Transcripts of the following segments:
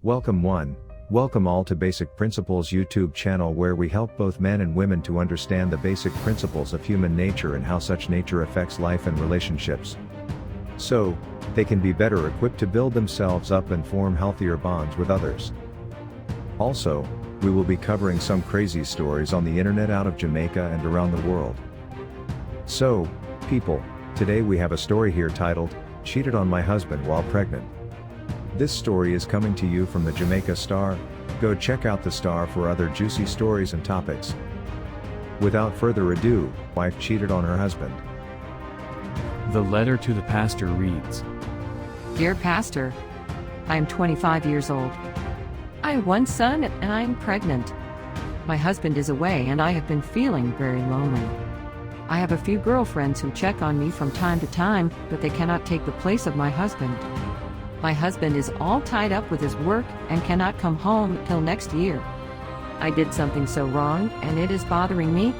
Welcome all to Basic Principles YouTube channel, where we help both men and women to understand the basic principles of human nature and how such nature affects life and relationships, so they can be better equipped to build themselves up and form healthier bonds with others. Also, we will be covering some crazy stories on the internet out of Jamaica and around the world. So, people, today we have a story here titled, "Cheated on My Husband While Pregnant." This story is coming to you from the Jamaica Star. Go check out the Star for other juicy stories and topics. Without further ado, wife cheated on her husband. The letter to the pastor reads, Dear Pastor, I am 25 years old. I have one son and I am pregnant. My husband is away and I have been feeling very lonely. I have a few girlfriends who check on me from time to time, but they cannot take the place of my husband. My husband is all tied up with his work and cannot come home till next year. I did something so wrong and it is bothering me.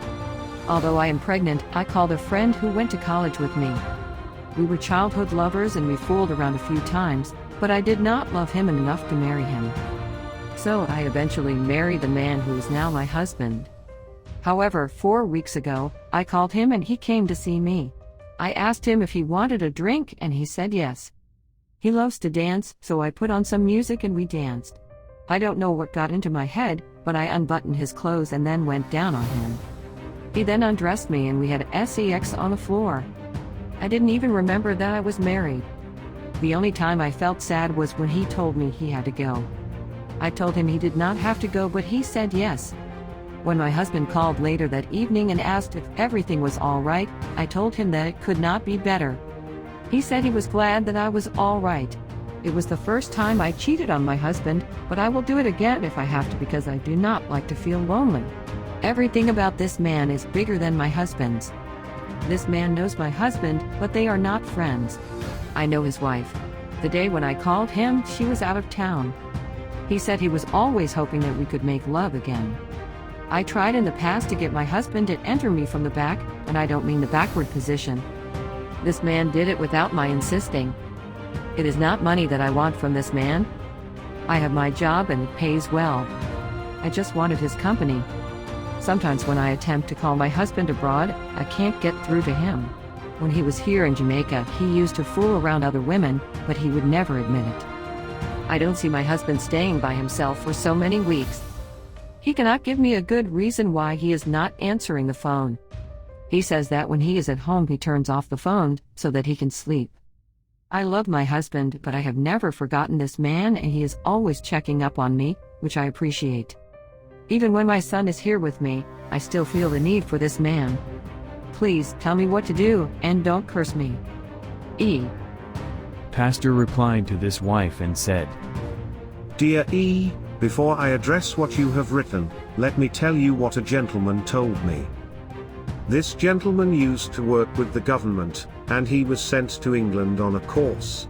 Although I am pregnant, I called a friend who went to college with me. We were childhood lovers and we fooled around a few times, but I did not love him enough to marry him. So I eventually married the man who is now my husband. However, 4 weeks ago, I called him and he came to see me. I asked him if he wanted a drink and he said yes. He loves to dance, so I put on some music and we danced. I don't know what got into my head, but I unbuttoned his clothes and then went down on him. He then undressed me and we had sex on the floor. I didn't even remember that I was married. The only time I felt sad was when he told me he had to go. I told him he did not have to go, but he said yes. When my husband called later that evening and asked if everything was all right, I told him that it could not be better. He said he was glad that I was all right. It was the first time I cheated on my husband, but I will do it again if I have to, because I do not like to feel lonely. Everything about this man is bigger than my husband's. This man knows my husband, but they are not friends. I know his wife. The day when I called him, she was out of town. He said he was always hoping that we could make love again. I tried in the past to get my husband to enter me from the back, and I don't mean the backward position. This man did it without my insisting. It is not money that I want from this man. I have my job and it pays well. I just wanted his company. Sometimes when I attempt to call my husband abroad, I can't get through to him. When he was here in Jamaica, he used to fool around other women, but he would never admit it. I don't see my husband staying by himself for so many weeks. He cannot give me a good reason why he is not answering the phone. He says that when he is at home he turns off the phone so that he can sleep. I love my husband, but I have never forgotten this man and he is always checking up on me, which I appreciate. Even when my son is here with me, I still feel the need for this man. Please tell me what to do and don't curse me. E. Pastor replied to this wife and said, Dear E, before I address what you have written, let me tell you what a gentleman told me. This gentleman used to work with the government, and he was sent to England on a course.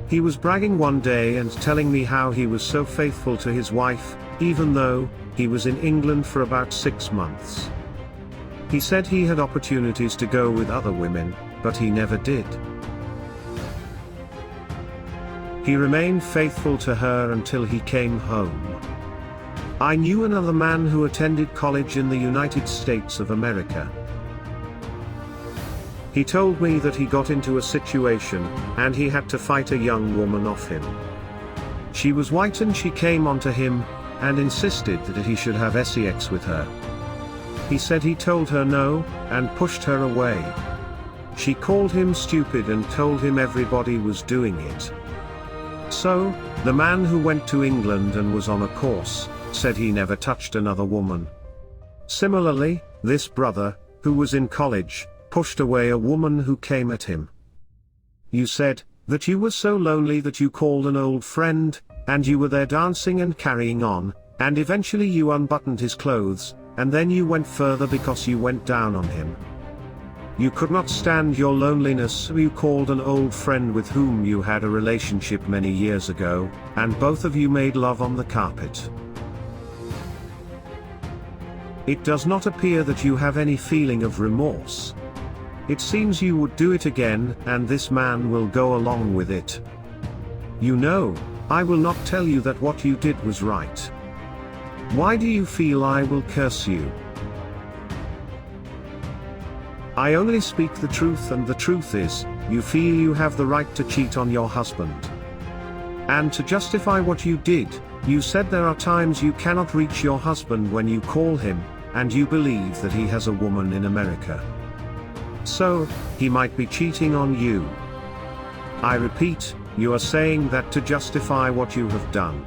He was bragging one day and telling me how he was so faithful to his wife, even though he was in England for about 6 months. He said he had opportunities to go with other women, but he never did. He remained faithful to her until he came home. I knew another man who attended college in the United States of America. He told me that he got into a situation, and he had to fight a young woman off him. She was white and she came onto him, and insisted that he should have sex with her. He said he told her no, and pushed her away. She called him stupid and told him everybody was doing it. So, the man who went to England and was on a course, said he never touched another woman. Similarly, this brother, who was in college, pushed away a woman who came at him. You said that you were so lonely that you called an old friend, and you were there dancing and carrying on, and eventually you unbuttoned his clothes, and then you went further because you went down on him. You could not stand your loneliness, so you called an old friend with whom you had a relationship many years ago, and both of you made love on the carpet. It does not appear that you have any feeling of remorse. It seems you would do it again, and this man will go along with it. You know I will not tell you that what you did was right. Why do you feel I will curse you? I only speak the truth, and the truth is, you feel you have the right to cheat on your husband. And to justify what you did, you said there are times you cannot reach your husband when you call him, and you believe that he has a woman in America. So, he might be cheating on you. I repeat, you are saying that to justify what you have done.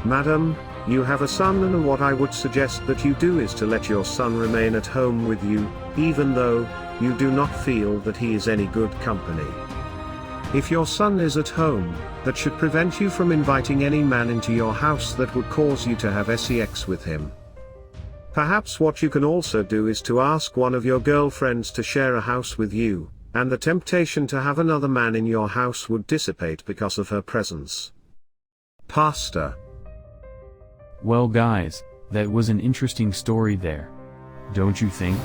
Madam, you have a son, and what I would suggest that you do is to let your son remain at home with you, even though you do not feel that he is any good company. If your son is at home, that should prevent you from inviting any man into your house that would cause you to have sex with him. Perhaps what you can also do is to ask one of your girlfriends to share a house with you, and the temptation to have another man in your house would dissipate because of her presence. Pastor. Well guys, that was an interesting story there. Don't you think?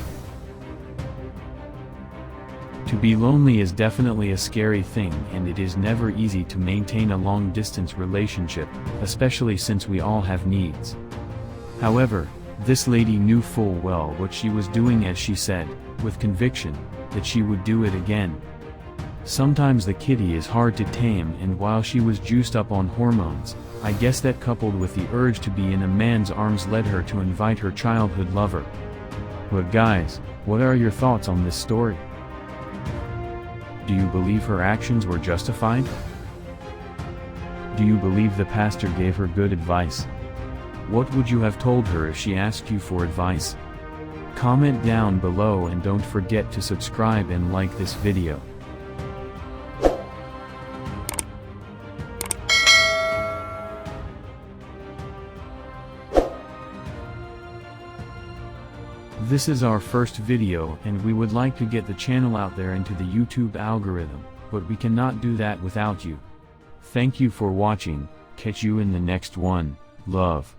To be lonely is definitely a scary thing, and it is never easy to maintain a long-distance relationship, especially since we all have needs. However, this lady knew full well what she was doing, as she said, with conviction, that she would do it again. Sometimes the kitty is hard to tame, and while she was juiced up on hormones, I guess that coupled with the urge to be in a man's arms led her to invite her childhood lover. But guys, what are your thoughts on this story? Do you believe her actions were justified? Do you believe the pastor gave her good advice? What would you have told her if she asked you for advice? Comment down below, and don't forget to subscribe and like this video. This is our first video, and we would like to get the channel out there into the YouTube algorithm, but we cannot do that without you. Thank you for watching. Catch you in the next one. Love.